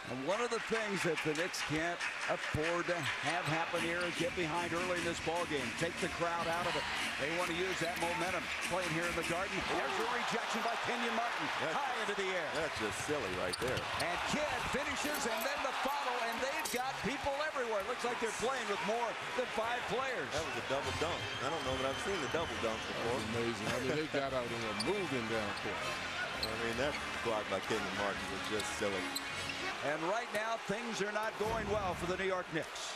And one of the things that the Knicks can't afford to have happen here is get behind early in this ball game. Take the crowd out of it. They want to use that momentum. Playing here in the Garden. There's a rejection by Kenyon Martin. High into the air. That's just silly right there. And Kidd finishes, and then the follow, and they've got people everywhere. Looks like they're playing with more than 5 players. That was a double dunk. I don't know that I've seen the double dunk before. That was amazing. I mean, they got out and were moving down court. I mean, that block by Kenyon Martin was just silly. And right now, things are not going well for the New York Knicks.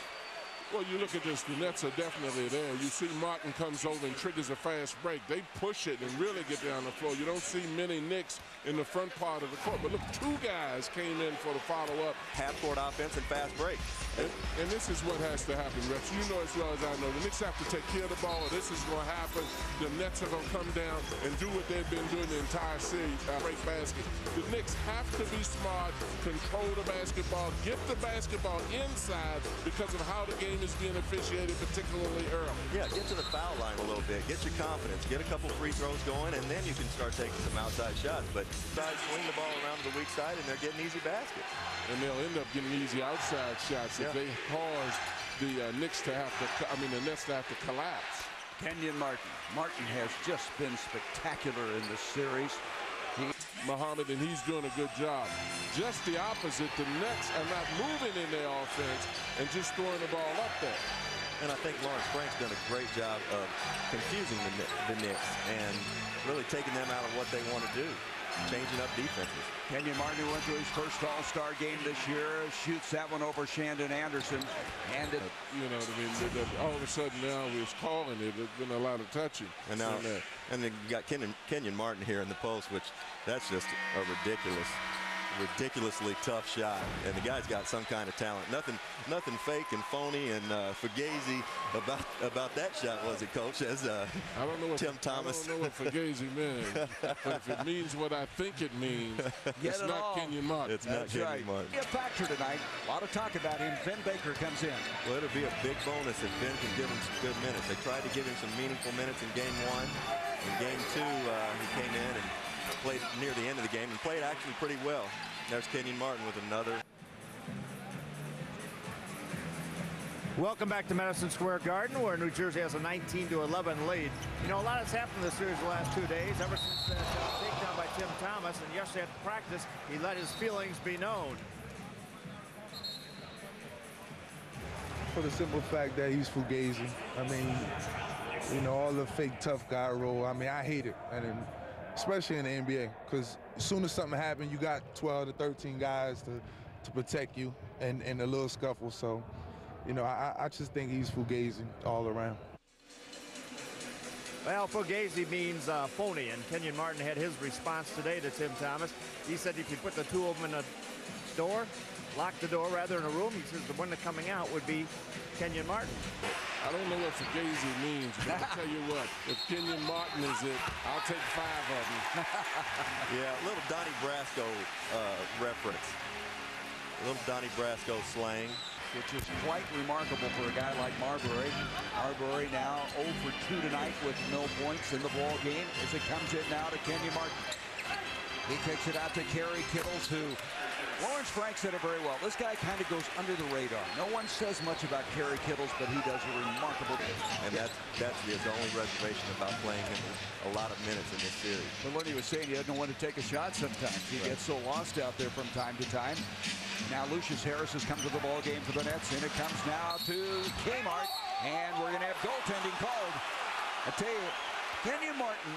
Well, you look at this, the Nets are definitely there. You see Martin comes over and triggers a fast break. They push it and really get down the floor. You don't see many Knicks in the front part of the court. But look, 2 guys came in for the follow-up. Half-court offense and fast break. And this is what has to happen, Rex. You know as well as I know. The Knicks have to take care of the ball. This is going to happen. The Nets are going to come down and do what they've been doing the entire series, break basket. The Knicks have to be smart, control the basketball, get the basketball inside because of how the game is being officiated, particularly early. Yeah, get to the foul line a little bit. Get your confidence. Get a couple free throws going, and then you can start taking some outside shots. But guys swing the ball around to the weak side, and they're getting easy baskets. And they'll end up getting easy outside shots if they cause the Knicks to have to, the Nets to have to collapse. Kenyon Martin. Martin has just been spectacular in this series. Muhammad, and he's doing a good job. Just the opposite. The Nets are not moving in their offense and just throwing the ball up there. And I think Lawrence Frank's done a great job of confusing the Knicks and really taking them out of what they want to do, changing up defenses. Kenyon Martin went to his first All-Star game this year, shoots that one over Shandon Anderson. And you know what I mean? All of a sudden now we're calling it. There's been a lot of touching. And now, and then you got Kenyon Martin here in the post, which that's just a ridiculously tough shot, and the guy's got some kind of talent. Nothing fake and phony and fugazi about that shot, was it, Coach? As I don't know what Tim Thomas. I don't know what fugazi means, but if it means what I think it means, it's not Kenyon Martin. It's not Kenyon Martin. Be a factor tonight. A lot of talk about him. Vin Baker comes in. Well, it'll be a big bonus if Vin can give him some good minutes. They tried to give him some meaningful minutes in Game 1. In Game 2, he came in and played near the end of the game and played actually pretty well. There's Kenyon Martin with another. Welcome back to Madison Square Garden, where New Jersey has a 19-11 lead. You know, a lot has happened in this series the last 2 days, ever since that takedown by Tim Thomas, and yesterday at practice, he let his feelings be known. For the simple fact that he's fugazi. I mean, you know, all the fake tough guy role. I mean, I hate it, and especially in the NBA, because as soon as something happens, you got 12 to 13 guys to protect you in a little scuffle. So, you know, I just think he's fugazi all around. Well, fugazi means phony, and Kenyon Martin had his response today to Tim Thomas. He said if you put the 2 of them in a door, lock the door rather in a room, he says the one that's coming out would be Kenyon Martin. I don't know what fugazi means, but I'll tell you what, if Kenyon Martin is it, I'll take 5 of them. Yeah, a little Donnie Brasco reference. A little Donnie Brasco slang. Which is quite remarkable for a guy like Marbury. Marbury now 0 for 2 tonight with no points in the ball game as it comes in now to Kenyon Martin. He kicks it out to Kerry Kittles, who Lawrence Frank said it very well. This guy kind of goes under the radar. No one says much about Kerry Kittles, but he does a remarkable thing. And that's his only reservation about playing him a lot of minutes in this series. But what he was saying, he doesn't want to take a shot sometimes. He gets so lost out there from time to time. Now Lucius Harris has come to the ball game for the Nets, and it comes now to Kmart, and we're going to have goaltending called. I tell you, Kenyon Martin,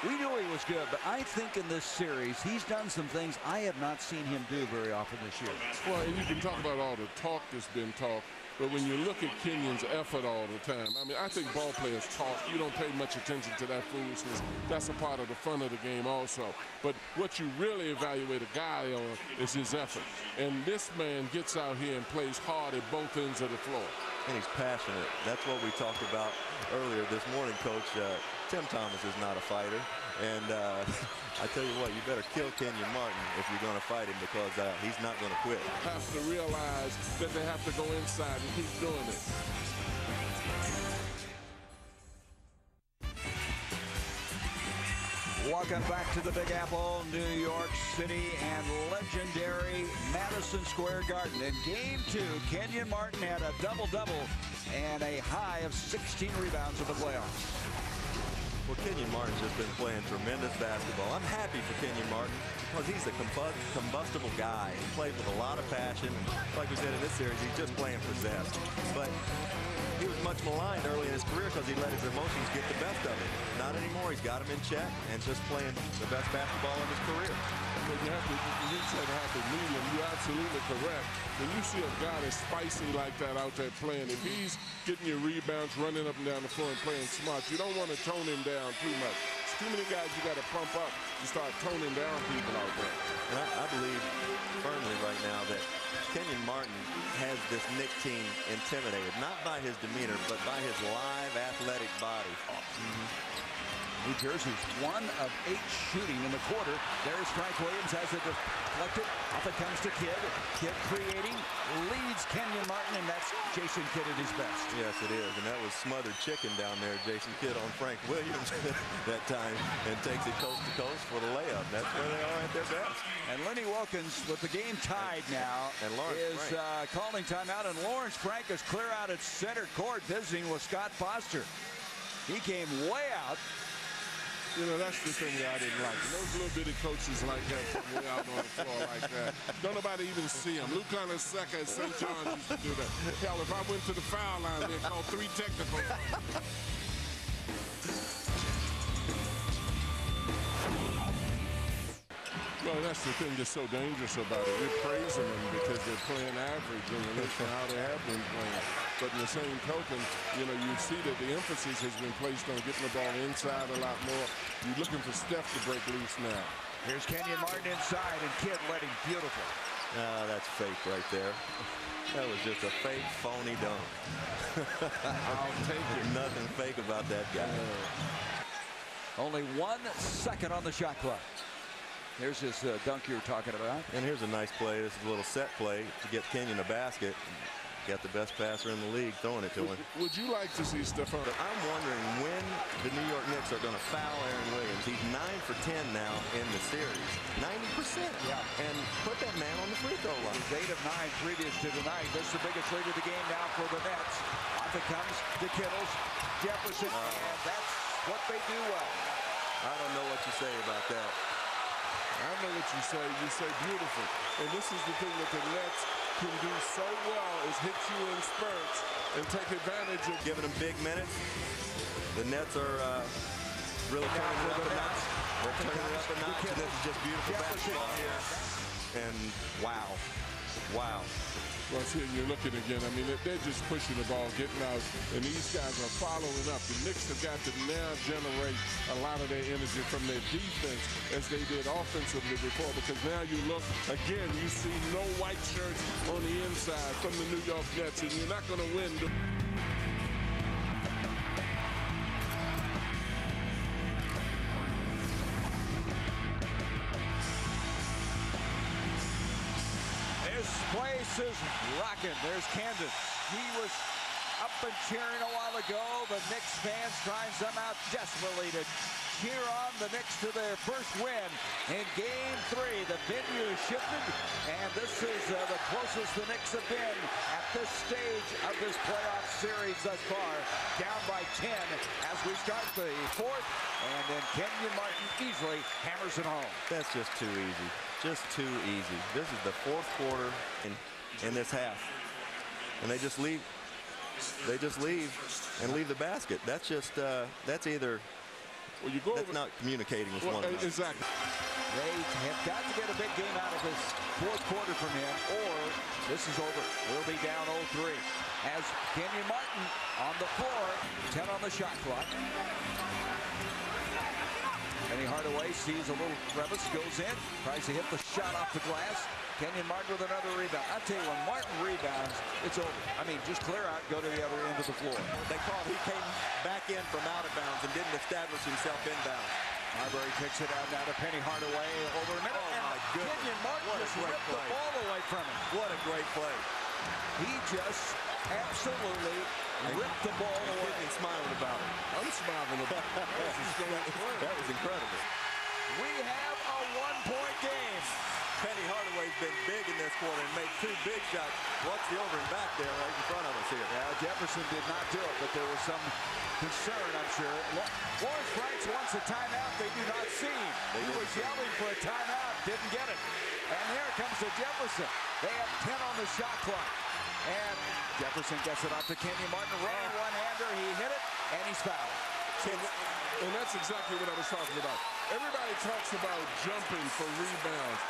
we knew he was good, but I think in this series, he's done some things I have not seen him do very often this year. Well, and you can talk about all the talk that's been talked, but when you look at Kenyon's effort all the time, I mean, I think ball players talk. You don't pay much attention to that foolishness. That's a part of the fun of the game also. But what you really evaluate a guy on is his effort. And this man gets out here and plays hard at both ends of the floor. And he's passionate. That's what we talked about earlier this morning, Coach. Tim Thomas is not a fighter. And I tell you what, you better kill Kenyon Martin if you're going to fight him, because he's not going to quit. Have to realize that they have to go inside and keep doing it. Welcome back to the Big Apple, New York City, and legendary Madison Square Garden. In Game 2, Kenyon Martin had a double-double and a high of 16 rebounds in the playoffs. Well, Kenyon Martin's just been playing tremendous basketball. I'm happy for Kenyon Martin because he's a combustible guy. He plays with a lot of passion. Like we said in this series, he's just playing possessed. But he was much maligned early in his career because he let his emotions get the best of him. Not anymore. He's got him in check and just playing the best basketball of his career. You said happy medium. You're absolutely correct. When you see a guy that's spicy like that out there playing, if he's getting your rebounds, running up and down the floor and playing smart, you don't want to tone him down too much. It's too many guys you got to pump up to start toning down people out there. And I believe firmly right now that Kenyon Martin has this Knicks team intimidated, not by his demeanor, but by his live athletic body. New Jersey's 1 of 8 shooting in the quarter. There's Frank Williams has it deflected. Off it comes to Kidd. Kidd creating, leads Kenyon Martin, and that's Jason Kidd at his best. Yes, it is, and that was smothered chicken down there, Jason Kidd on Frank Williams that time, and takes it coast to coast for the layup. That's where they are at their best. And Lenny Wilkins, with the game tied now, and Lawrence is calling timeout, and Lawrence Frank is clear out at center court visiting with Scott Foster. He came way out. You know, that's the thing that I didn't like. And those little bitty coaches like that come way out on the floor like that. Don't nobody even see them. Luke Seca at St. John's used to do that. Hell, if I went to the foul line, they'd call 3 technicals. Well, that's the thing that's so dangerous about it. We're praising them because they're playing average and that's how they have been playing. But in the same token, you know, you see that the emphasis has been placed on getting the ball inside a lot more. You're looking for Steph to break loose now. Here's Kenyon Martin inside, and Kidd letting beautiful. That's fake right there. That was just a fake, phony dunk. I'll take it. Nothing fake about that guy. Only 1 second on the shot clock. There's this dunk you were talking about. And here's a nice play. This is a little set play to get Kenyon a basket. Got the best passer in the league throwing it to him. Would you like to see Stephon? But I'm wondering when the New York Knicks are going to foul Aaron Williams. He's 9 for 10 now in the series. 90%. Yeah. And put that man on the free throw line. He's 8 of 9 previous to tonight. This is the biggest lead of the game now for the Nets. Off it comes to Kittles, Jefferson, and that's what they do well. I don't know what you say about that. I know what you say. You say beautiful. And this is the thing that the Nets can do so well is hit you in spurts and take advantage of giving them big minutes. The Nets are really turning it up a notch. They're turning it up a notch. This is just beautiful basketball here. And wow. Wow. Well, see, you're looking again. I mean, they're just pushing the ball, getting out, and these guys are following up. The Knicks have got to now generate a lot of their energy from their defense as they did offensively before, because now you look, again, you see no white shirts on the inside from the New York Nets, and you're not going to win. Place is rocking. There's Camden. He was up and cheering a while ago. The Knicks fans trying somehow desperately to cheer on the Knicks to their first win in Game 3. The venue is shifted, and this is the closest the Knicks have been at this stage of this playoff series thus far. Down by 10 as we start the 4th, and then Kenyon Martin easily hammers it home. That's just too easy. Just too easy. This is the 4th quarter in this half, and they just leave. They just leave and leave the basket. That's just that's either. Well, you go that's not communicating with one another. Exactly. They have got to get a big game out of this 4th quarter from him, or this is over. We'll be down 0-3. As Kenyon Martin on the floor, 10 on the shot clock. Penny Hardaway sees a little crevice, goes in, tries to hit the shot off the glass. Kenyon Martin with another rebound. I'll tell you, when Martin rebounds, it's over. I mean, just clear out, go to the other end of the floor. They called, he came back in from out of bounds and didn't establish himself inbound. Marbury kicks it out now to Penny Hardaway. Over a minute. Oh, my goodness. Kenyon Martin just ripped the ball away from him. What a great play. He just absolutely ripped the ball away. And smiling about it. I'm smiling about it. That was incredible. We have a one-point game. Penny Hardaway's been big in this quarter and made 2 big shots. Watch the over and back there right in front of us here. Yeah, Jefferson did not do it, but there was some concern, I'm sure. Lawrence Franks wants a timeout. They do not see him. He was yelling for a timeout, didn't get it. And here comes to Jefferson. They have 10 on the shot clock. And Jefferson gets it off to Kenyon Martin. Ran one-hander. He hit it, and he's fouled. And that's exactly what I was talking about. Everybody talks about jumping for rebounds.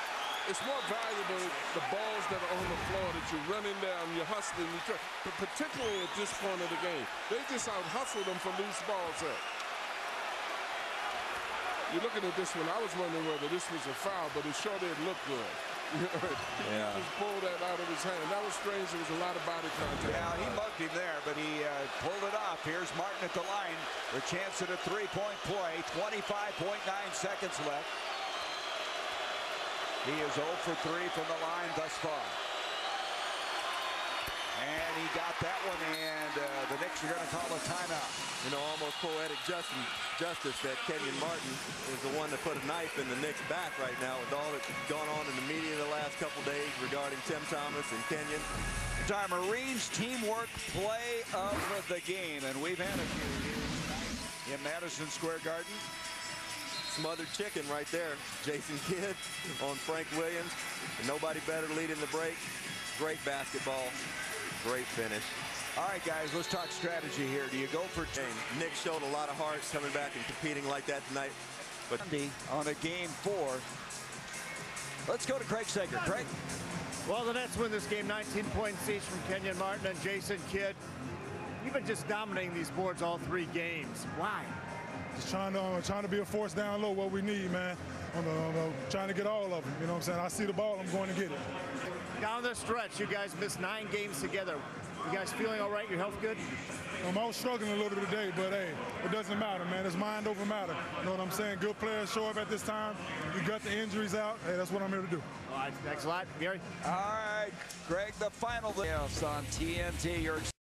It's more valuable the balls that are on the floor that you're running down, you're hustling, but particularly at this point of the game. They just out-hustle them for loose balls up. You're looking at this one. I was wondering whether this was a foul, but it sure didn't look good. Yeah. He just pulled that out of his hand. That was strange. There was a lot of body contact. Yeah, he mugged him there, but he pulled it off. Here's Martin at the line. The chance at a three-point play. 25.9 seconds left. He is 0 for 3 from the line thus far. And he got that one, and the Knicks are going to call a timeout. You know, almost poetic justice that Kenyon Martin is the one that put a knife in the Knicks' back right now with all that's gone on in the media the last couple days regarding Tim Thomas and Kenyon. It's our Marines teamwork play of the game, and we've had a few in Madison Square Garden. Smothered chicken right there. Jason Kidd on Frank Williams. And nobody better leading the break. Great basketball. Great finish. All right, guys, let's talk strategy here. Do you go for Nick showed a lot of heart coming back and competing like that tonight. But on a game 4? Let's go to Craig Sager. Craig? Well, the Nets win this game, 19 points each from Kenyon Martin and Jason Kidd. You've been just dominating these boards all 3 games. Why? Just trying to be a force down low, what we need, man. I'm trying to get all of them. You know what I'm saying? I see the ball, I'm going to get it. Down the stretch, you guys missed 9 games together. You guys feeling all right? Your health good? I was struggling a little today, but hey, it doesn't matter, man. It's mind over matter. You know what I'm saying? Good players show up at this time. We got the injuries out. Hey, that's what I'm here to do. All right, thanks a lot, Gary. All right, Greg, the final on TNT.